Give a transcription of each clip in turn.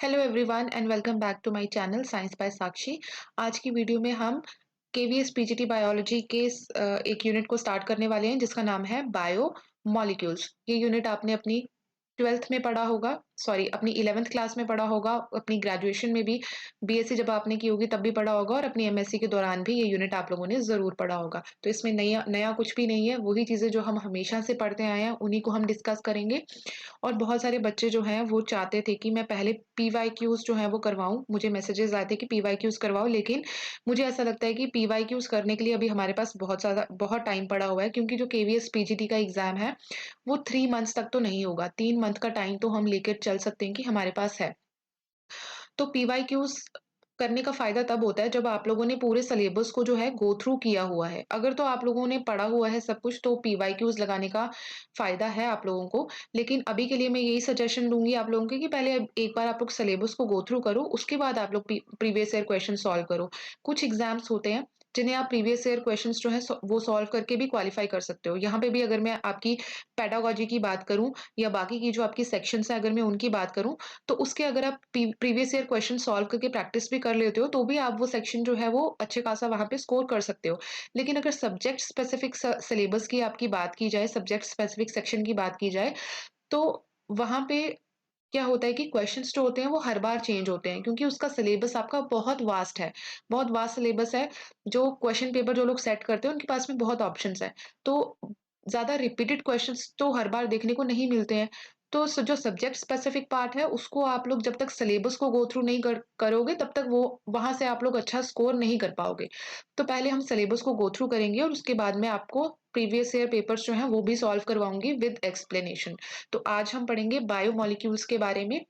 Hello everyone and welcome back to my channel science by Sakshi. आज की video में हम केवीएस पीजीटी बायोलॉजी के एक यूनिट को स्टार्ट करने वाले हैं जिसका नाम है बायो मॉलिक्यूल्स। ये यूनिट आपने अपनी 12th में पढ़ा होगा, सॉरी अपनी 11th क्लास में पढ़ा होगा, अपनी ग्रेजुएशन में भी बीएससी जब आपने की होगी तब भी पढ़ा होगा और अपनी एमएससी के दौरान भी ये यूनिट आप लोगों ने ज़रूर पढ़ा होगा। तो इसमें नया नया कुछ भी नहीं है, वही चीज़ें जो हम हमेशा से पढ़ते आए हैं उन्हीं को हम डिस्कस करेंगे। और बहुत सारे बच्चे जो हैं वो चाहते थे कि मैं पहले पीवाईक्यूज जो है वो करवाऊँ, मुझे मैसेजेस आए थे कि पीवाईक्यूज करवाओ, लेकिन मुझे ऐसा लगता है कि पीवाईक्यूज करने के लिए अभी हमारे पास बहुत टाइम पड़ा हुआ है, क्योंकि जो केवीएस पीजीटी का एग्जाम है वो 3 मंथ्स तक तो नहीं होगा, 3 मंथ का टाइम तो हम लेकर चल सकते हैं कि हमारे पास है। तो पीवाईक्यूज करने का फ़ायदा तब होता है जब आप लोगों ने पूरे सिलेबस को जो है गो थ्रू किया हुआ है। अगर तो आप लोगों ने पढ़ा हुआ है सब कुछ तो पीवाईक्यूज लगाने का फ़ायदा है आप लोगों को। लेकिन अभी के लिए मैं यही सजेशन दूँगी आप लोगों को कि पहले एक बार आप लोग सिलेबस को गो थ्रू करो, उसके बाद आप लोग प्रीवियस ईयर क्वेश्चन सॉल्व करो। कुछ एग्ज़ाम्स होते हैं जिन्हें आप प्रीवियस ईयर क्वेश्चंस जो है वो सॉल्व करके भी क्वालिफाई कर सकते हो। यहाँ पे भी अगर मैं आपकी पेडागोजी की बात करूँ या बाकी की जो आपकी सेक्शंस हैं अगर मैं उनकी बात करूँ, तो उसके अगर आप प्रीवियस ईयर क्वेश्चन सॉल्व करके प्रैक्टिस भी कर लेते हो तो भी आप वो सेक्शन जो है वो अच्छे खासा वहाँ पे स्कोर कर सकते हो। लेकिन अगर सब्जेक्ट स्पेसिफिक सिलेबस की आपकी बात की जाए, सब्जेक्ट स्पेसिफिक सेक्शन की बात की जाए, तो वहाँ पे क्या होता है कि क्वेश्चंस जो होते हैं वो हर बार चेंज होते हैं, क्योंकि उसका सिलेबस आपका बहुत वास्ट है। बहुत वास्ट सिलेबस है। जो क्वेश्चन पेपर जो लोग सेट करते हैं उनके पास में बहुत ऑप्शंस हैं। तो ज़्यादा रिपीटेड क्वेश्चंस तो हर बार देखने को नहीं मिलते हैं। तो जो सब्जेक्ट स्पेसिफिक पार्ट है उसको आप लोग जब तक सिलेबस को गो थ्रू नहीं करोगे तब तक वो वहाँ से आप लोग अच्छा स्कोर नहीं कर पाओगे। तो पहले हम सिलेबस को गो थ्रू करेंगे और उसके बाद में आपको प्रीवियस ईयर पेपर्स जो हैं वो भी सॉल्व करवाऊँगी विद एक्सप्लेनेशन। तो आज हम पढ़ेंगे बायोमोलिक्यूल्स के बारे में।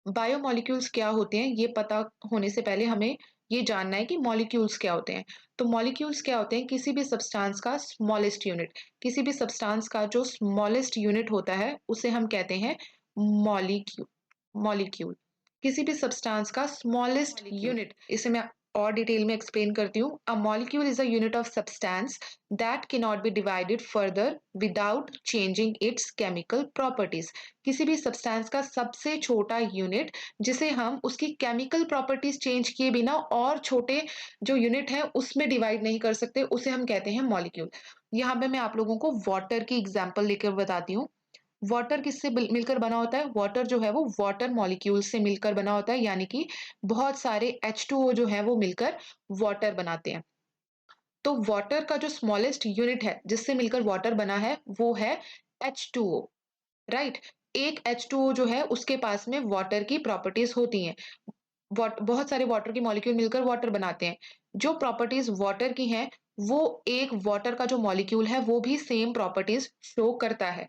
बायोमोलिक्यूल्स क्या होते हैं ये पता होने से पहले हमें ये जानना है कि मॉलिक्यूल्स क्या होते हैं। तो मॉलिक्यूल्स क्या होते हैं? किसी भी सब्सटेंस का स्मॉलेस्ट यूनिट। किसी भी सब्सटेंस का जो स्मॉलेस्ट यूनिट होता है उसे हम कहते हैं मॉलिक्यूल। मॉलिक्यूल किसी भी सब्सटेंस का स्मॉलेस्ट यूनिट, इसे मैं और डिटेल में एक्सप्लेन करती हूँ। A molecule is a unit of substance that can not be divided further without changing it's chemical properties. किसी भी सब्सटेंस का सबसे छोटा यूनिट जिसे हम उसकी केमिकल प्रॉपर्टीज चेंज किए बिना और छोटे जो यूनिट है उसमें डिवाइड नहीं कर सकते, उसे हम कहते हैं मॉलिक्यूल। यहाँ पे मैं आप लोगों को वाटर की एग्जांपल लेकर बताती हूँ। वाटर किससे मिलकर बना होता है? वाटर जो है वो वाटर मॉलिक्यूल से मिलकर बना होता है, यानी कि बहुत सारे H2O जो है वो मिलकर वाटर बनाते हैं। तो वाटर का जो स्मॉलेस्ट यूनिट है जिससे मिलकर वाटर बना है वो है H2O, राइट। एक H2O जो है उसके पास में वाटर की प्रॉपर्टीज होती हैं। बहुत सारे वाटर के मॉलिक्यूल मिलकर वाटर बनाते हैं। जो प्रॉपर्टीज वाटर की हैं वो एक वाटर का जो मॉलिक्यूल है वो भी सेम प्रॉपर्टीज शो करता है।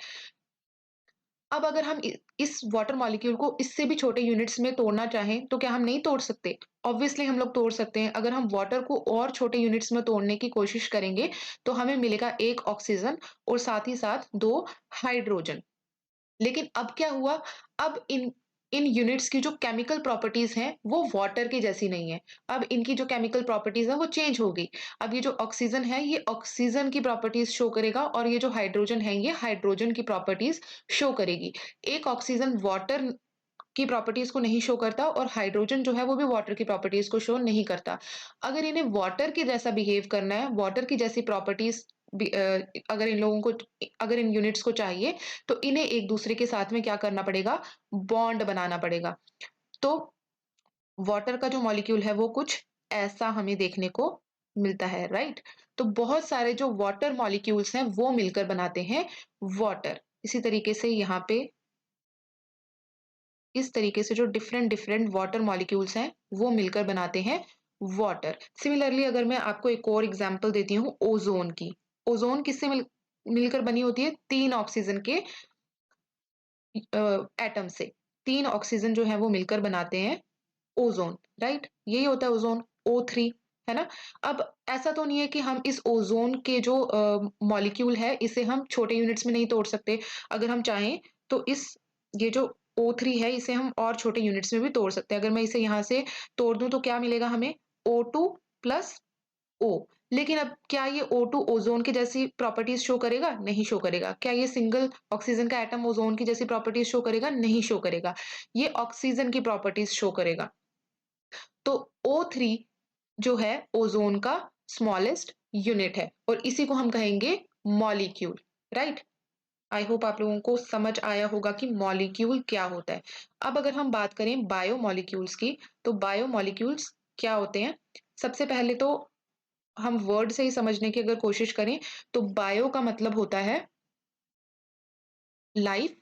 अब अगर हम इस वाटर मॉलिक्यूल को इससे भी छोटे यूनिट्स में तोड़ना चाहें तो क्या हम नहीं तोड़ सकते? ऑब्वियसली हम लोग तोड़ सकते हैं। अगर हम वाटर को और छोटे यूनिट्स में तोड़ने की कोशिश करेंगे तो हमें मिलेगा एक ऑक्सीजन और साथ ही साथ दो हाइड्रोजन। लेकिन अब क्या हुआ? अब इन इन यूनिट्स की जो केमिकल प्रॉपर्टीज हैं वो वाटर की जैसी नहीं है। अब इनकी जो केमिकल प्रॉपर्टीज है वो चेंज हो गई। अब ये जो ऑक्सीजन है ये ऑक्सीजन की प्रॉपर्टीज शो करेगा और ये जो हाइड्रोजन है ये हाइड्रोजन की प्रॉपर्टीज शो करेगी। एक ऑक्सीजन वाटर की प्रॉपर्टीज को नहीं शो करता और हाइड्रोजन जो है वो भी वाटर की प्रॉपर्टीज को शो नहीं करता। अगर इन्हें वाटर के जैसा बिहेव करना है, वाटर की जैसी प्रॉपर्टीज अगर इन लोगों को, अगर इन यूनिट्स को चाहिए तो इन्हें एक दूसरे के साथ में क्या करना पड़ेगा? बॉन्ड बनाना पड़ेगा। तो वाटर का जो मॉलिक्यूल है वो कुछ ऐसा हमें देखने को मिलता है, राइट। तो बहुत सारे जो वाटर मॉलिक्यूल्स हैं वो मिलकर बनाते हैं वाटर। इसी तरीके से यहाँ पे इस तरीके से जो डिफरेंट डिफरेंट वाटर मॉलिक्यूल्स हैं वो मिलकर बनाते हैं वाटर। सिमिलरली अगर मैं आपको एक और एग्जांपल देती हूँ ओजोन की। ओजोन किससे मिलकर बनी होती है? 3 ऑक्सीजन के एटम से। 3 ऑक्सीजन जो है वो मिलकर बनाते हैं ओजोन, राइट। यही होता है ओजोन, O3, है ना। अब ऐसा तो नहीं है कि हम इस ओजोन के जो मॉलिक्यूल है इसे हम छोटे यूनिट्स में नहीं तोड़ सकते। अगर हम चाहें तो इस ये जो O3 है इसे हम और छोटे यूनिट्स में भी तोड़ सकते हैं। अगर मैं इसे यहाँ से तोड़ दूं तो क्या मिलेगा हमें? O2 plus O। लेकिन अब क्या ये O2 ओज़ोन की जैसी प्रॉपर्टीज़ शो करेगा? नहीं शो करेगा। क्या ये सिंगल ऑक्सीजन का एटम ओज़ोन की जैसी प्रॉपर्टीज़ शो करेगा? नहीं शो करेगा। ये ऑक्सीजन की प्रॉपर्टीज़ शो करेगा। तो O3 जो है ओज़ोन का स्मॉलेस्ट यूनिट है और इसी को हम कहेंगे मॉलिक्यूल, राइट? आई होप आप लोगों को समझ आया होगा कि मॉलिक्यूल क्या होता है। अब अगर हम बात करें बायोमॉलिक्यूल्स की, तो बायोमॉलिक्यूल्स क्या होते हैं? सबसे पहले तो हम वर्ड से ही समझने की अगर कोशिश करें, तो बायो का मतलब होता है लाइफ,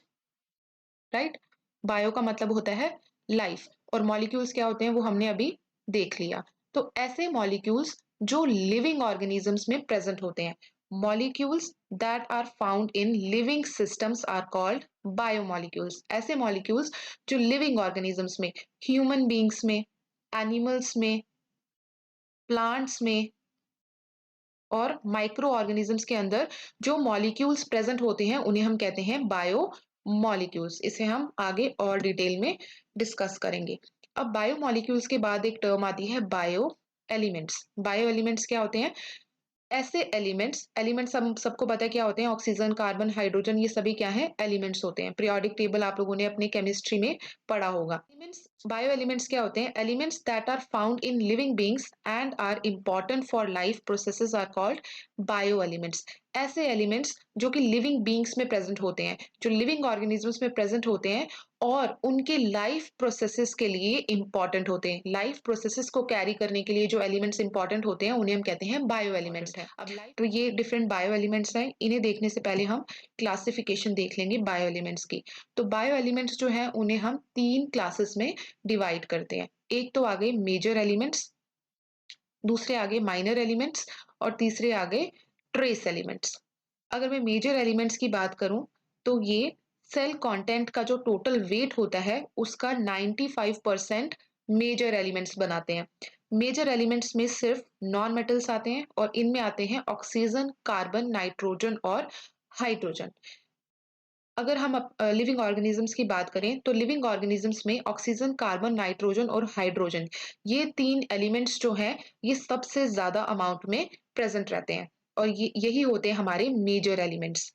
राइट? बायो का मतलब होता है लाइफ और मॉलिक्यूल्स क्या होते हैं वो हमने अभी देख लिया। तो ऐसे मॉलिक्यूल्स जो लिविंग ऑर्गेनिजम्स में प्रेजेंट होते हैं, molecules that are found in living systems are called biomolecules. ऐसे मॉलिक्यूल्स जो लिविंग ऑर्गेनिजम्स में, ह्यूमन बींग्स में, एनिमल्स में, प्लांट्स में और माइक्रो ऑर्गेनिजम्स के अंदर जो मॉलिक्यूल्स प्रेजेंट होते हैं उन्हें हम कहते हैं बायो मॉलिक्यूल्स। इसे हम आगे और डिटेल में डिस्कस करेंगे। अब बायो मॉलिक्यूल्स के बाद एक टर्म आती है बायो एलिमेंट्स। बायो एलिमेंट्स क्या होते हैं? ऐसे एलिमेंट्स एलिमेंट्स हम सबको पता है क्या होते हैं? ऑक्सीजन, कार्बन, हाइड्रोजन, ये सभी क्या है? एलिमेंट्स होते हैं। पीरियोडिक टेबल आप लोगों ने अपनी केमिस्ट्री में पढ़ा होगा। एलिमेंट्स, बायो एलिमेंट्स क्या होते हैं? Elements that are found in living beings and are important for life processes are called bio elements. ऐसे एलिमेंट्स जो कि लिविंग बींग्स में प्रेजेंट होते हैं, जो लिविंग ऑर्गेनिजम्स में प्रेजेंट होते हैं और उनके लाइफ प्रोसेसेस के लिए इंपॉर्टेंट होते हैं। लाइफ प्रोसेसेस को कैरी करने के लिए जो एलिमेंट्स इंपॉर्टेंट होते हैं उन्हें हम कहते हैं बायो एलिमेंट्स है। अब तो ये डिफरेंट बायो एलिमेंट्स हैं। इन्हें देखने से पहले हम क्लासिफिकेशन देख लेंगे बायो एलिमेंट्स की। तो बायो एलिमेंट्स जो है उन्हें हम 3 क्लासेस में डिवाइड करते हैं। एक तो आ गए मेजर एलिमेंट्स, दूसरे आ गए माइनर एलिमेंट्स और तीसरे आ गए ट्रेस एलिमेंट्स। अगर मैं मेजर एलिमेंट्स की बात करूं तो ये सेल कंटेंट का जो टोटल वेट होता है उसका 95% मेजर एलिमेंट्स बनाते हैं। मेजर एलिमेंट्स में सिर्फ नॉन मेटल्स आते हैं और इनमें आते हैं ऑक्सीजन, कार्बन, नाइट्रोजन और हाइड्रोजन। अगर हम लिविंग ऑर्गेनिजम्स की बात करें तो लिविंग ऑर्गेनिजम्स में ऑक्सीजन, कार्बन, नाइट्रोजन और हाइड्रोजन, ये 3 एलिमेंट्स जो हैं ये सबसे ज्यादा अमाउंट में प्रेजेंट रहते हैं और यही होते हैं हमारे major elements.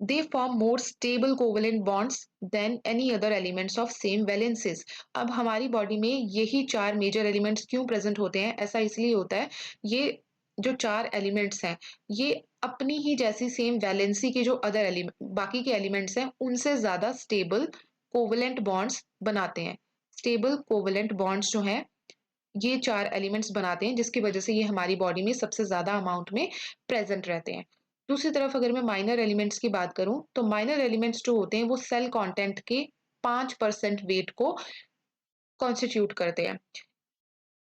They form more stable covalent bonds than any other elements of same valences। अब हमारी बॉडी में यही 4 मेजर एलिमेंट्स क्यों प्रेजेंट होते हैं? ऐसा इसलिए होता है, ये जो 4 एलिमेंट्स हैं ये अपनी ही जैसी सेम वैलेंसी के जो अदर एलिमेंट बाकी के एलिमेंट्स हैं उनसे ज्यादा स्टेबल कोवलेंट बॉन्ड्स बनाते हैं। स्टेबल कोवलेंट बॉन्ड्स जो हैं ये 4 एलिमेंट्स बनाते हैं जिसकी वजह से ये हमारी बॉडी में सबसे ज़्यादा अमाउंट में प्रेज़ेंट रहते हैं। दूसरी तरफ अगर मैं माइनर एलिमेंट्स की बात करूँ, तो माइनर एलिमेंट्स जो होते हैं वो सेल कंटेंट के 5% वेट को कॉन्स्टिट्यूट करते हैं।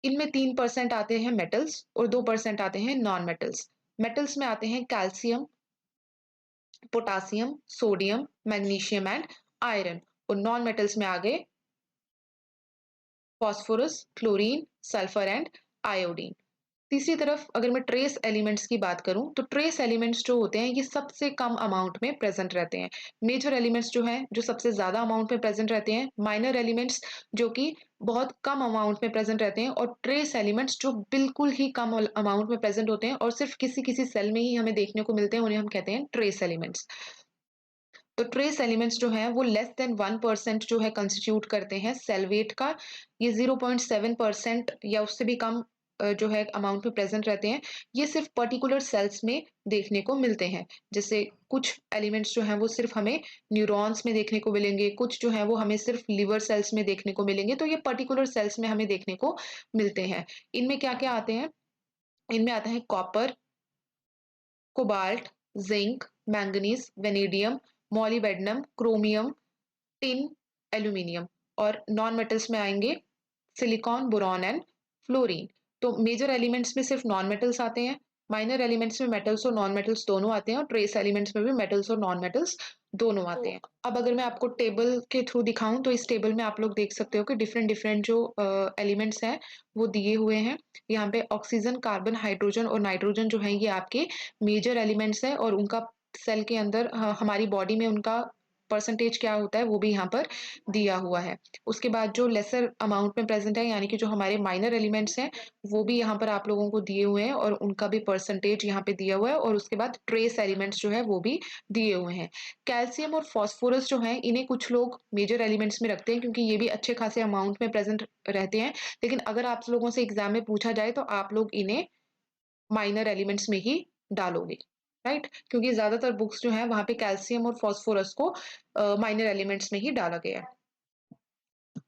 इनमें 3% आते हैं मेटल्स और 2% आते हैं नॉन मेटल्स। मेटल्स में आते हैं calcium, potassium, sodium, magnesium and iron और नॉन मेटल्स में आ गए phosphorus, chlorine, sulphur and iodine. तीसरी तरफ अगर मैं ट्रेस एलिमेंट्स की बात करूं तो ट्रेस एलिमेंट्स जो होते हैं ये सबसे कम अमाउंट में प्रेजेंट रहते हैं। मेजर एलिमेंट्स जो हैं जो सबसे ज्यादा अमाउंट में प्रेजेंट रहते हैं, माइनर एलिमेंट्स जो कि बहुत कम अमाउंट में प्रेजेंट रहते हैं और ट्रेस एलिमेंट्स जो बिल्कुल ही कम अमाउंट में प्रेजेंट होते हैं और सिर्फ किसी किसी सेल में ही हमें देखने को मिलते हैं, उन्हें हम कहते हैं ट्रेस एलिमेंट्स। तो ट्रेस एलिमेंट्स जो हैं वो लेस देन 1% जो है कंस्टिट्यूट करते हैं सेल वेट का। ये 0.7% या उससे भी कम जो है अमाउंट में प्रेजेंट रहते हैं। ये सिर्फ पर्टिकुलर सेल्स में देखने को मिलते हैं। जैसे कुछ एलिमेंट्स जो हैं वो सिर्फ हमें न्यूरॉन्स में देखने को मिलेंगे, कुछ जो है वो हमें सिर्फ लिवर सेल्स में देखने को मिलेंगे। तो ये पर्टिकुलर सेल्स में हमें देखने को मिलते हैं। इनमें क्या क्या आते हैं? इनमें आता है copper, cobalt, zinc, manganese, vanadium, molybdenum, chromium, tin, aluminium और नॉन मेटल्स में आएंगे सिलिकॉन, बोरॉन एंड फ्लोरीन। तो मेजर एलिमेंट्स में सिर्फ नॉन मेटल्स आते हैं, माइनर एलिमेंट्स में मेटल्स और नॉन मेटल्स दोनों आते हैं और ट्रेस एलिमेंट्स में भी मेटल्स और नॉन मेटल्स दोनों आते हैं। अब अगर मैं आपको टेबल के थ्रू दिखाऊं तो इस टेबल में आप लोग देख सकते हो कि डिफरेंट डिफरेंट जो एलिमेंट्स हैं वो दिए हुए हैं। यहाँ पे ऑक्सीजन, कार्बन, हाइड्रोजन और नाइट्रोजन जो है ये आपके मेजर एलिमेंट्स हैं और उनका सेल के अंदर हमारी बॉडी में उनका परसेंटेज क्या होता है वो भी यहाँ पर दिया हुआ है। उसके बाद जो लेसर अमाउंट में प्रेजेंट है यानी कि जो हमारे माइनर एलिमेंट्स हैं वो भी यहाँ पर आप लोगों को दिए हुए हैं और उनका भी परसेंटेज यहाँ पे दिया हुआ है और उसके बाद ट्रेस एलिमेंट्स जो है वो भी दिए हुए हैं। कैल्शियम और फास्फोरस जो है इन्हें कुछ लोग मेजर एलिमेंट्स में रखते हैं क्योंकि ये भी अच्छे खासे अमाउंट में प्रेजेंट रहते हैं, लेकिन अगर आप लोगों से एग्जाम में पूछा जाए तो आप लोग इन्हें माइनर एलिमेंट्स में ही डालोगे, राइट? क्योंकि ज्यादातर बुक्स जो है वहां पे कैल्शियम और फास्फोरस को माइनर एलिमेंट्स में ही डाला गया है।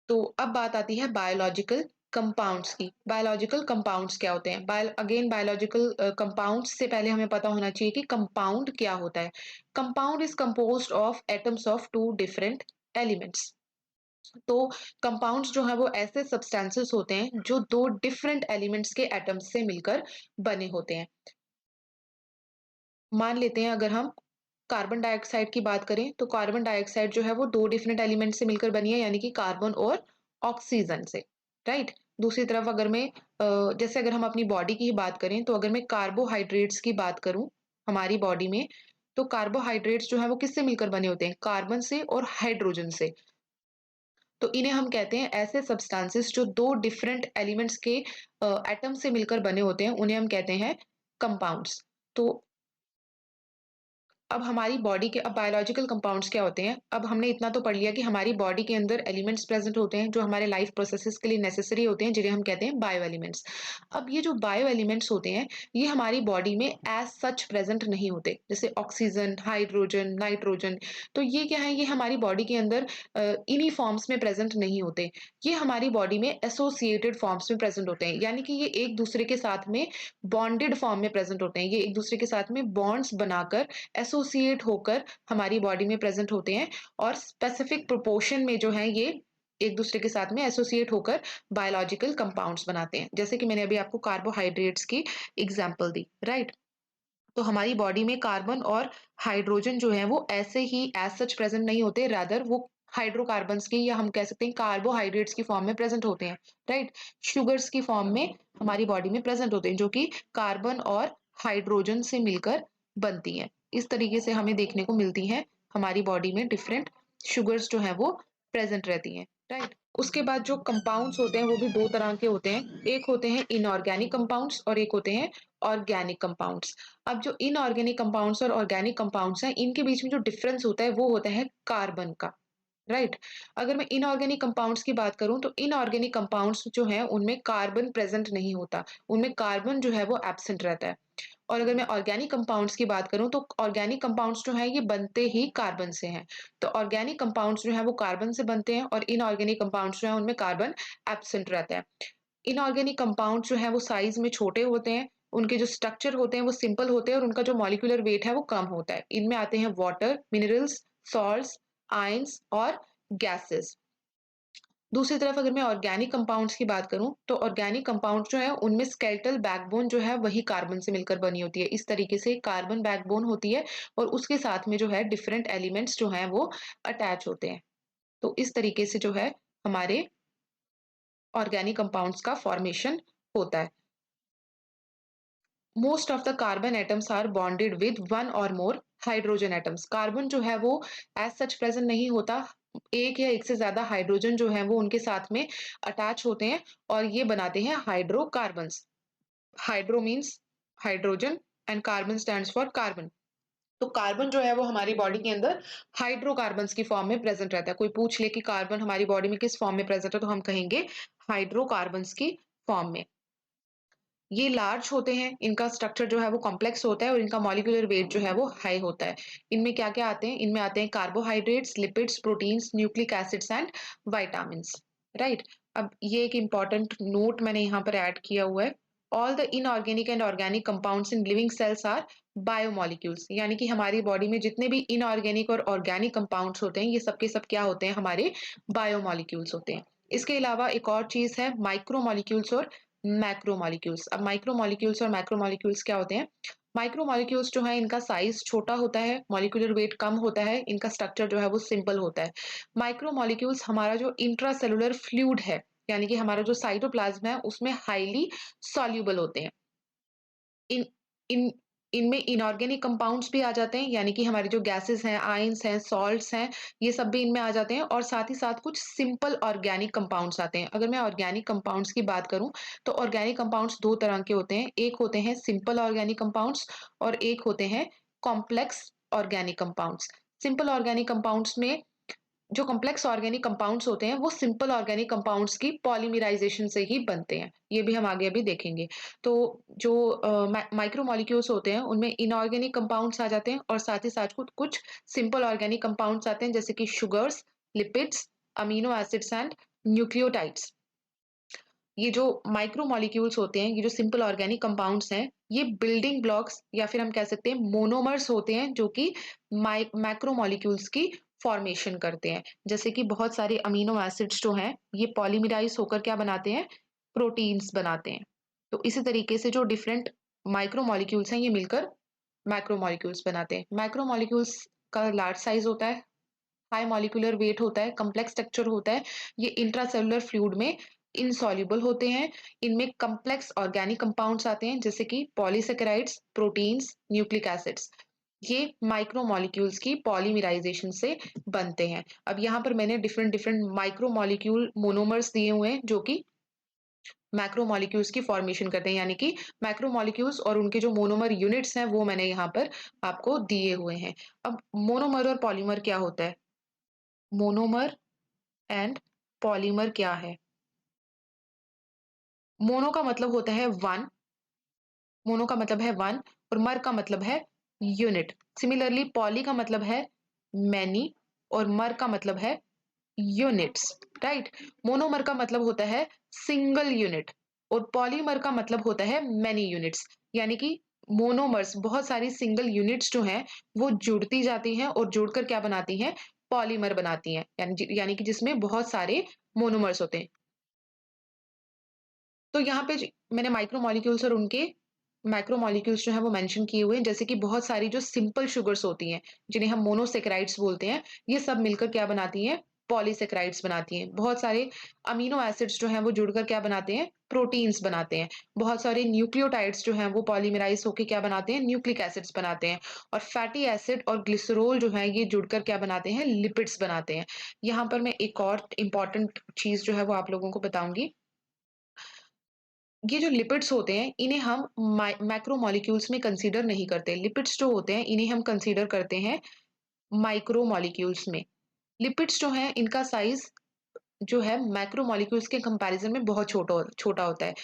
तो अब बात आती है बायोलॉजिकल कंपाउंड्स की। बायोलॉजिकल कंपाउंड्स क्या होते हैं? बायोलॉजिकल कंपाउंड्स से पहले हमें पता होना चाहिए कि कंपाउंड क्या होता है। Compound is composed of atoms of two different elements. तो कंपाउंड्स जो है वो ऐसे सब्सटेंसेस होते हैं जो दो डिफरेंट एलिमेंट्स के एटम्स से मिलकर बने होते हैं। मान लेते हैं अगर हम कार्बन डाइऑक्साइड की बात करें तो कार्बन डाइऑक्साइड जो है वो दो डिफरेंट एलिमेंट से मिलकर बनी है यानी कि कार्बन और ऑक्सीजन से, राइट? दूसरी तरफ अगर मैं जैसे अगर हम अपनी बॉडी की ही बात करें तो अगर मैं कार्बोहाइड्रेट्स की बात करूं हमारी बॉडी में, तो कार्बोहाइड्रेट्स जो है वो किससे मिलकर बने होते हैं? कार्बन से और हाइड्रोजन से। तो इन्हें हम कहते हैं ऐसे सब्सटेंसेस जो दो डिफरेंट एलिमेंट्स के एटम से मिलकर बने होते हैं, उन्हें हम कहते हैं कंपाउंड्स। तो अब बायोलॉजिकल कंपाउंड्स क्या होते हैं? अब हमने इतना तो पढ़ लिया कि हमारी बॉडी के अंदर एलिमेंट्स प्रेजेंट होते हैं जो हमारे लाइफ प्रोसेसेस के लिए नेसेसरी होते हैं, जिन्हें हम कहते हैं बायो एलिमेंट्स। अब ये जो बायो एलिमेंट्स होते हैं ये हमारी बॉडी में एज सच प्रेजेंट नहीं होते, जैसे ऑक्सीजन, हाइड्रोजन, नाइट्रोजन। तो ये क्या है? ये हमारी बॉडी के अंदर इन्हीं फॉर्म्स में प्रेजेंट नहीं होते। ये हमारी बॉडी में एसोसिएटेड फॉर्म्स में प्रेजेंट होते हैं, यानी कि ये एक दूसरे के साथ में बॉन्डेड फॉर्म में प्रेजेंट होते हैं। ये एक दूसरे के साथ में बॉन्ड्स बनाकर एसोसिएट होकर हमारी बॉडी में प्रेजेंट होते हैं और स्पेसिफिक प्रोपोर्शन में जो है ये एक दूसरे के साथ में एसोसिएट होकर बायोलॉजिकल कंपाउंड्स बनाते हैं। जैसे कि मैंने अभी आपको कार्बोहाइड्रेट्स की एग्जांपल दी, राइट? तो हमारी बॉडी में कार्बन और हाइड्रोजन जो है वो ऐसे ही एज सच प्रेजेंट नहीं होते, रादर वो हाइड्रोकार्बन्स की या हम कह सकते हैं कार्बोहाइड्रेट्स की फॉर्म में प्रेजेंट होते हैं, राइट? शुगर्स की फॉर्म में हमारी बॉडी में प्रेजेंट होते हैं जो कि कार्बन और हाइड्रोजन से मिलकर बनती हैं। इस तरीके से हमें देखने को मिलती हैं हमारी बॉडी में डिफरेंट शुगर्स जो है वो प्रेजेंट रहती हैं, राइट? उसके बाद जो कंपाउंड्स होते हैं वो भी दो तरह के होते हैं। एक होते हैं इनऑर्गेनिक कंपाउंड्स और एक होते हैं ऑर्गेनिक कंपाउंड्स। अब जो इनऑर्गेनिक कंपाउंड्स और ऑर्गेनिक कंपाउंड्स हैं इनके बीच में जो डिफरेंस होता है वो होता है कार्बन का, राइट? अगर मैं इनऑर्गेनिक कंपाउंड्स की बात करूं तो इनऑर्गेनिक कंपाउंड्स जो हैं उनमें कार्बन प्रेजेंट नहीं होता, उनमें कार्बन जो है वो एब्सेंट रहता है। और अगर मैं ऑर्गेनिक कंपाउंड्स की बात करूं तो ऑर्गेनिक कंपाउंड्स जो है ये बनते ही कार्बन से हैं। तो ऑर्गेनिक कंपाउंड्स जो है वो कार्बन से बनते हैं और इनऑर्गेनिक कंपाउंड्स जो है उनमें कार्बन एब्सेंट रहता है। इनऑर्गेनिक कंपाउंड जो है वो साइज में छोटे होते हैं, उनके जो स्ट्रक्चर होते हैं वो सिंपल होते हैं और उनका जो मॉलिक्यूलर वेट है वो कम होता है। इनमें आते हैं वाटर, मिनरल्स, सॉल्ट्स, आयंस और गैसेस। दूसरी तरफ अगर मैं ऑर्गेनिक कंपाउंड्स की बात करूं तो ऑर्गेनिक कंपाउंड जो है उनमें स्केलेटल बैकबोन जो है वही कार्बन से मिलकर बनी होती है। इस तरीके से कार्बन बैकबोन होती है और उसके साथ में जो है डिफरेंट एलिमेंट्स जो हैं वो अटैच होते हैं। तो इस तरीके से जो है हमारे ऑर्गेनिक कंपाउंड्स का फॉर्मेशन होता है। Most of the carbon atoms are bonded with one or more hydrogen atoms. Carbon जो है वो एज सच प्रेजेंट नहीं होता, एक या एक से ज्यादा हाइड्रोजन जो है वो उनके साथ में अटैच होते हैं और ये बनाते हैं hydrocarbons. Hydro means hydrogen and carbon stands for carbon. तो कार्बन जो है वो हमारी बॉडी के अंदर हाइड्रोकार्बन्स की फॉर्म में प्रेजेंट रहता है। कोई पूछ ले कि कार्बन हमारी बॉडी में किस फॉर्म में प्रेजेंट है तो हम कहेंगे हाइड्रोकार्बन्स की फॉर्म में। ये लार्ज होते हैं, इनका स्ट्रक्चर जो है वो कॉम्प्लेक्स होता है और इनका मॉलिक्यूलर वेट जो है वो हाई होता है। इनमें क्या-क्या आते हैं? इनमें आते हैं carbohydrates, lipids, proteins, nucleic acids and vitamins, right? अब ये एक इम्पोर्टेंट नोट मैंने यहाँ पर ऐड किया हुआ है। All the inorganic and organic compounds in living cells are biomolecules, यानी कि हमारी बॉडी में जितने भी इनऑर्गेनिक और ऑर्गेनिक कंपाउंड्स होते हैं ये सब के सब क्या होते हैं? हमारे बायोमॉलिक्यूल्स होते हैं। इसके अलावा एक और चीज है माइक्रोमॉलिक्यूल्स और मैक्रोमोलिक्यूल्स। अब माइक्रोमोलिक्यूल्स और मैक्रोमोलिक्यूल्स क्या होते हैं? माइक्रोमोलिक्यूल्स जो है इनका साइज छोटा होता है, मॉलिक्यूलर वेट कम होता है, इनका स्ट्रक्चर जो है वो सिंपल होता है। माइक्रोमोलिक्यूल्स हमारा जो इंट्रासेलुलर फ्लूइड है यानी कि हमारा जो साइटोप्लाज्म है उसमें हाईली सॉल्युबल होते हैं। इन इन इनमें इनऑर्गेनिक कंपाउंड्स भी आ जाते हैं, यानी कि हमारी जो गैसेस हैं, आयंस हैं, सॉल्ट्स हैं, ये सब भी इनमें आ जाते हैं और साथ ही साथ कुछ सिंपल ऑर्गेनिक कंपाउंड्स आते हैं। अगर मैं ऑर्गेनिक कंपाउंड्स की बात करूँ, तो ऑर्गेनिक कंपाउंड्स 2 तरह के होते हैं। एक होते हैं सिंपल ऑर्गेनिक कंपाउंड्स और एक होते हैं complex organic compounds. Simple organic compounds में जो कॉम्प्लेक्स ऑर्गेनिक कंपाउंड्स होते हैं वो सिंपल ऑर्गेनिक कंपाउंड्स की पॉलीमराइजेशन से ही बनते हैं। ये भी हम आगे अभी देखेंगे। तो जो माइक्रो मॉलिक्यूल्स होते हैं उनमें इनऑर्गेनिक कंपाउंड्स आ जाते हैं और साथ ही साथ कुछ कुछ सिंपल ऑर्गेनिक कंपाउंड्स आते हैं, जैसे कि sugars, lipids, amino acids and nucleotides. ये जो माइक्रो मॉलिक्यूल्स होते हैं, ये जो सिंपल ऑर्गेनिक कंपाउंड्स हैं, ये बिल्डिंग ब्लॉक्स या फिर हम कह सकते हैं मोनोमर्स होते हैं, जो कि मैक्रो मॉलिक्यूल्स की फॉर्मेशन करते हैं। जैसे कि बहुत सारे अमीनो एसिड्स जो हैं, ये पॉलीमराइज होकर क्या बनाते हैं? प्रोटीन्स बनाते हैं। तो इसी तरीके से जो डिफरेंट माइक्रो मॉलिक्यूल्स हैं, ये मिलकर मैक्रो मॉलिक्यूल्स बनाते हैं। मैक्रो मॉलिक्यूल्स का लार्ज साइज होता है, हाई मॉलिक्यूलर वेट होता है, कॉम्प्लेक्स स्ट्रक्चर होता है। ये इंट्रासेलुलर फ्लूइड में इनसॉल्युबल होते हैं। इनमें कॉम्प्लेक्स ऑर्गेनिक कंपाउंड्स आते हैं, जैसे कि पॉलीसैकेराइड्स, प्रोटीन्स, न्यूक्लिक एसिड्स। ये माइक्रो मॉलिक्यूल्स की पॉलीमराइजेशन से बनते हैं। अब यहाँ पर मैंने different different micro molecule monomers दिए हुए हैं, जो कि मैक्रो मॉलिक्यूल्स की फॉर्मेशन करते हैं, यानी कि मैक्रो मॉलिक्यूल्स और उनके जो मोनोमर यूनिट्स हैं वो मैंने यहाँ पर आपको दिए हुए हैं। अब मोनोमर और पॉलीमर क्या होता है? मोनोमर एंड पॉलीमर क्या है? मोनो का मतलब होता है वन, मोनो का मतलब है वन और मर का मतलब है यूनिट। सिमिलरली पॉली का मतलब है मैनी और मर का मतलब है यूनिट्स, राइट? मोनोमर का मतलब होता है सिंगल यूनिट और पॉलीमर का मतलब होता है मैनी यूनिट्स, यानी कि मोनोमर्स बहुत सारी सिंगल यूनिट्स जो हैं वो जुड़ती जाती हैं और जुड़कर क्या बनाती हैं? पॉलीमर बनाती हैं, यानी कि जिसमें बहुत सारे मोनोमर्स होते हैं। तो यहाँ पे मैंने माइक्रो मॉलिक्यूल्स और उनके मैक्रो मॉलिक्यूल्स जो हैं वो मेंशन किए हुए हैं, जैसे कि बहुत सारी जो सिंपल शुगर्स होती हैं, जिन्हें हम मोनोसैकेराइड्स बोलते हैं, ये सब मिलकर क्या बनाती हैं? पॉलीसैकेराइड्स बनाती हैं। बहुत सारे अमीनो एसिड्स जो हैं वो जुड़कर क्या बनाते हैं? प्रोटीन्स बनाते हैं। बहुत सारे न्यूक्लियोटाइड्स जो हैं वो पॉलीमराइज होकर क्या बनाते हैं? न्यूक्लिक एसिड्स बनाते हैं। और फैटी एसिड और ग्लिसरॉल जो है ये जुड़कर क्या बनाते हैं? लिपिड्स बनाते हैं। यहाँ पर मैं एक और इम्पॉर्टेंट चीज जो है वो आप लोगों को बताऊंगी। ये जो लिपिड्स होते हैं इन्हें हम मैक्रो मॉलिक्यूल्स में कंसीडर नहीं करते। लिपिड्स जो होते हैं इन्हें हम कंसीडर करते हैं माइक्रो मॉलिक्यूल्स में। लिपिड्स जो हैं इनका साइज जो है मैक्रो मॉलिक्यूल्स के कंपैरिजन में बहुत छोटा छोटा होता है।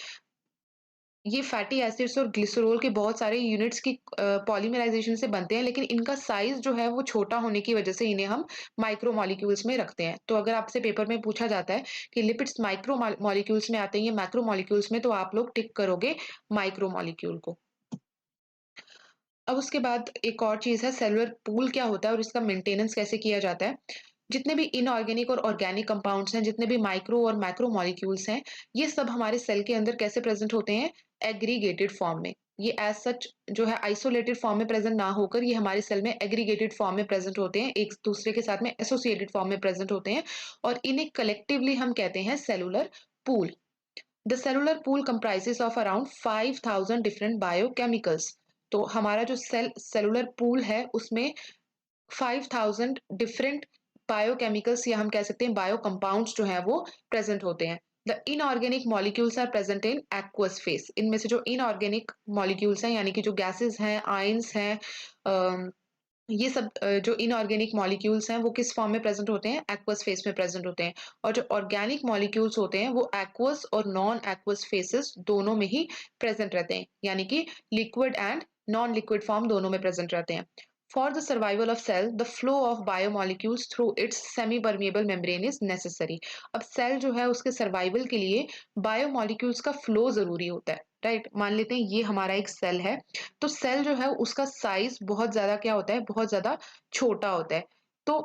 ये फैटी एसिड्स और ग्लिसरॉल के बहुत सारे यूनिट्स की पॉलीमराइजेशन से बनते हैं, लेकिन इनका साइज जो है वो छोटा होने की वजह से इन्हें हम माइक्रो मॉलिक्यूल्स में रखते हैं। तो अगर आपसे पेपर में पूछा जाता है कि लिपिड्स माइक्रो मॉलिक्यूल्स में आते हैं या मैक्रो मॉलिक्यूल्स में, तो आप लोग टिक करोगे माइक्रो मॉलिक्यूल को। अब उसके बाद एक और चीज़ है, सेलुलर पूल क्या होता है और इसका मेंटेनेंस कैसे किया जाता है। जितने भी इनऑर्गेनिक और ऑर्गेनिक कंपाउंड्स हैं, जितने भी माइक्रो और मैक्रो मॉलिक्यूल्स हैं, ये सब हमारे सेल के अंदर कैसे प्रेजेंट होते हैं? एग्रीगेटेड फॉर्म में। ये एज सच जो है आइसोलेटेड फॉर्म में प्रेजेंट ना होकर ये हमारे सेल में एग्रीगेटेड फॉर्म में प्रेजेंट होते हैं, एक दूसरे के साथ में एसोसिएटेड फॉर्म में प्रेजेंट होते हैं और इन्हें कलेक्टिवली हम कहते हैं cellular pool. The cellular pool comprises of around 5000 different biochemicals। तो हमारा जो सेलुलर पूल है उसमें 5000 डिफरेंट बायोकेमिकल्स या हम कह सकते हैं बायो कंपाउंड्स जो है वो प्रेजेंट होते हैं। The inorganic molecules are present in aqueous phase. इनमें से जो इनऑर्गेनिक मॉलिक्यूल्स हैं, यानी कि जो गैसेस हैं, आयंस हैं, ये सब जो इनऑर्गेनिक मॉलिक्यूल्स हैं वो किस फॉर्म में प्रेजेंट होते हैं? एक्वस फेस में प्रेजेंट होते हैं। और जो ऑर्गेनिक मॉलिक्यूल्स होते हैं वो एक्वस और नॉन एक्वस फेसेस दोनों में ही प्रेजेंट रहते हैं, यानी कि liquid and non liquid form दोनों में प्रेजेंट रहते हैं। For the survival of cell, the flow of biomolecules through its semi-permeable membrane is necessary। अब सेल जो है उसके सर्वाइवल के लिए बायोमोलिक्यूल्स का फ्लो जरूरी होता है, राइट? मान लेते हैं ये हमारा एक सेल है, तो सेल जो है उसका साइज बहुत ज्यादा क्या होता है? बहुत ज्यादा छोटा होता है। तो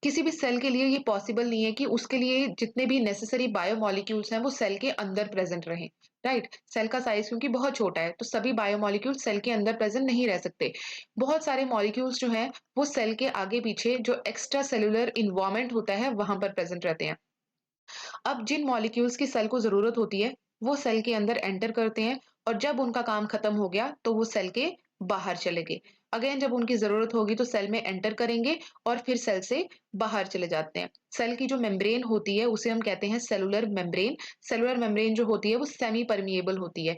किसी भी सेल के लिए ये पॉसिबल नहीं है कि उसके लिए जितने भी नेसेसरी बायोमोलिक्यूल्स हैं वो सेल के अंदर प्रेजेंट रहें, राइट? सेल का साइज क्योंकि बहुत छोटा है तो सभी बायोमोलिक्यूल सेल के अंदर प्रेजेंट नहीं रह सकते। बहुत सारे मॉलिक्यूल्स जो हैं वो सेल के आगे पीछे जो एक्स्ट्रा सेलुलर इन्वायरमेंट होता है वहां पर प्रेजेंट रहते हैं। अब जिन मॉलिक्यूल्स की सेल को जरूरत होती है वो सेल के अंदर एंटर करते हैं और जब उनका काम खत्म हो गया तो वो सेल के बाहर चले गए। अगेन जब उनकी ज़रूरत होगी तो सेल में एंटर करेंगे और फिर सेल से बाहर चले जाते हैं। सेल की जो मेम्ब्रेन होती है उसे हम कहते हैं सेलुलर मेम्ब्रेन। सेलुलर मेम्ब्रेन जो होती है वो सेमी परमिएबल होती है।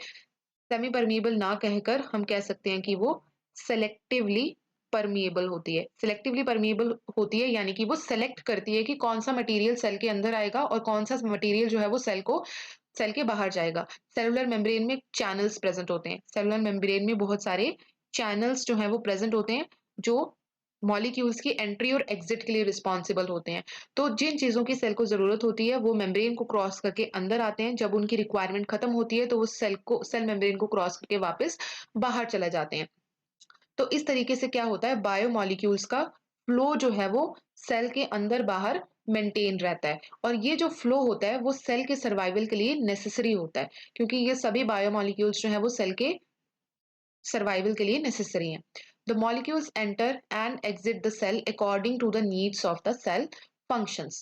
सेमी परमिएबल ना कहकर हम कह सकते हैं कि वो सेलेक्टिवली परमिएबल होती है। सेलेक्टिवली परमिएबल होती है यानी कि वो सेलेक्ट करती है कि कौन-सा मटेरियल सेल के अंदर आएगा और कौन-सा मटेरियल जो है वो सेल के बाहर जाएगा। सेलुलर मेम्ब्रेन में चैनल्स प्रेज़ेंट होते हैं। सेलुलर मेम्ब्रेन में बहुत सारे चैनल्स जो हैं वो प्रेज़ेंट होते हैं, जो मॉलिक्यूल्स की एंट्री और एग्ज़िट के लिए रिस्पॉन्सिबल होते हैं। तो जिन चीज़ों की सेल को ज़रूरत होती है, वो मेम्ब्रेन को क्रॉस करके अंदर आते हैं। जब उनकी रिक्वायरमेंट खत्म होती है, तो वो सेल मेम्ब्रेन को क्रॉस करके वापस बाहर चले जाते हैं। तो इस तरीके से क्या होता है, बायोमॉलिक्यूल्स का फ्लो जो है वो सेल के अंदर-बाहर मेंटेन रहता है और ये जो फ्लो होता है, वो सेल के सर्वाइवल के लिए नेसेसरी होता है, क्योंकि ये सभी बायोमॉलिक्यूल्स जो हैं वो सेल के सर्वाइवल के लिए नेसेसरी हैं। The molecules enter and exit the cell according to the needs of the cell functions.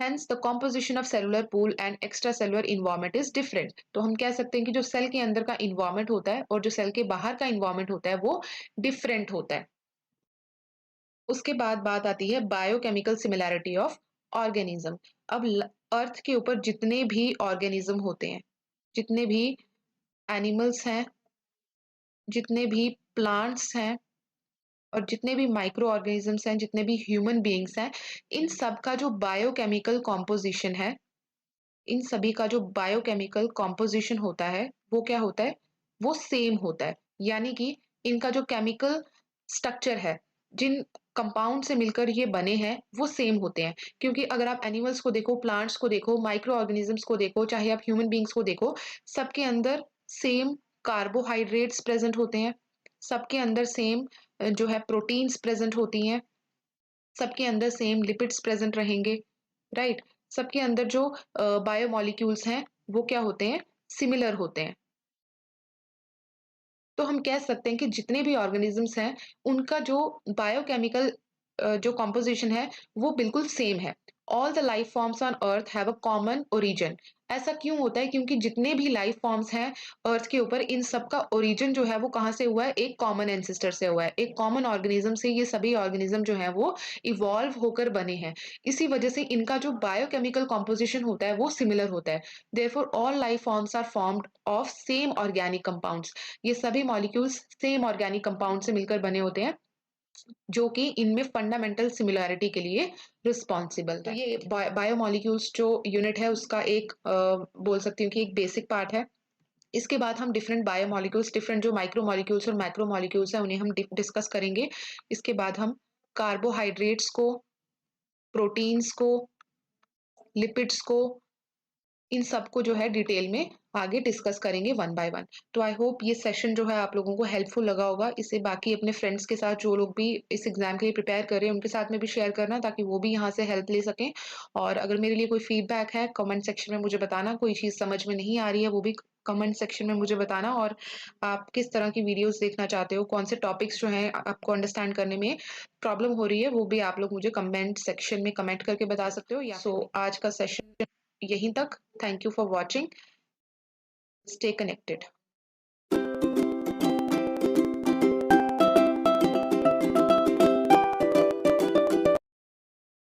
Hence, the composition of cellular pool and extracellular environment is different. तो हम कह सकते हैं कि जो सेल के अंदर का environment होता है और जो सेल के बाहर का environment होता है वो different होता है। उसके बाद बात आती है बायोकेमिकल सिमिलैरिटी ऑफ ऑर्गेनिज्म। अब अर्थ के ऊपर जितने भी ऑर्गेनिज्म होते हैं, जितने भी एनिमल्स हैं, जितने भी प्लांट्स हैं और जितने भी माइक्रो ऑर्गेनिजम्स हैं, जितने भी ह्यूमन बीइंग्स हैं, इन सब का जो बायोकेमिकल कॉम्पोजिशन है, इन सभी का जो बायोकेमिकल कॉम्पोजिशन होता है, वो क्या होता है? वो सेम होता है। यानी कि इनका जो केमिकल स्ट्रक्चर है, जिन कंपाउंड से मिलकर ये बने हैं, वो सेम होते हैं। क्योंकि अगर आप एनिमल्स को देखो, प्लांट्स को देखो, माइक्रो ऑर्गेनिजम्स को देखो, चाहे आप ह्यूमन बीइंग्स को देखो, सबके अंदर सेम कार्बोहाइड्रेट्स प्रेज़ेंट होते हैं। सबके अंदर सेम जो है प्रोटीन्स प्रेज़ेंट होती हैं। सबके अंदर सेम लिपिड्स प्रेज़ेंट रहेंगे, राइट? सबके अंदर जो बायोमॉलिक्यूल्स हैं, वो क्या होते हैं? सिमिलर होते हैं। तो हम कह सकते हैं कि जितने भी ऑर्गेनिज़म्स हैं, उनका जो बायोकेमिकल जो कंपोज़िशन है, वो बिल्कुल सेम है। All the life forms on earth have a common origin. ऐसा क्यों होता है? क्योंकि जितने भी लाइफ फॉर्म्स हैं अर्थ के ऊपर, इन सब का ओरिजिन जो है वो कहाँ से हुआ है? एक कॉमन एंसेस्टर से हुआ है। एक कॉमन ऑर्गेनिज़्म से ये सभी ऑर्गेनिज़्म जो हैं वो इवॉल्व होकर बने हैं। इसी वजह से इनका जो बायोकेमिकल कंपोज़िशन होता है, वो सिमिलर होता है। Therefore all life forms are formed of same organic compounds. ये सभी मॉलिक्यूल्स सेम ऑर्गेनिक कंपाउंड से मिलकर बने होते हैं, जो कि इनमें फंडामेंटल सिमिलैरिटी के लिए रिस्पॉन्सिबल है। तो ये बायोमॉलिक्यूल्स जो यूनिट है उसका एक बोल सकती हूँ कि एक बेसिक पार्ट है। इसके बाद हम डिफरेंट बायोमॉलिक्यूल्स, डिफरेंट जो माइक्रो मॉलिक्यूल्स और मैक्रो मॉलिक्यूल्स हैं उन्हें हम डिस्कस करेंगे। इसके बाद हम कार्बोहाइड्रेट्स को, प्रोटीन्स को, लिपिड्स को, इन सबको जो है डिटेल में आगे डिस्कस करेंगे वन बाय वन। तो आई होप ये सेशन जो है आप लोगों को हेल्पफुल लगा होगा। इसे बाकी अपने फ्रेंड्स के साथ, जो लोग भी इस एग्ज़ाम के लिए प्रिपेयर कर रहे हैं, उनके साथ में भी शेयर करना, ताकि वो भी यहाँ से हेल्प ले सकें। और अगर मेरे लिए कोई फीडबैक है, कमेंट सेक्शन में मुझे बताना। कोई चीज़ समझ में नहीं आ रही है, वो भी कमेंट सेक्शन में मुझे बताना। और आप किस तरह की वीडियोज़ देखना चाहते हो, कौन से टॉपिक्स जो हैं आपको अंडरस्टैंड करने में प्रॉब्लम हो रही है, वो भी आप लोग मुझे कमेंट सेक्शन में कमेंट करके बता सकते हो। या आज का सेशन यहीं तक। Thank you for watching. Stay connected.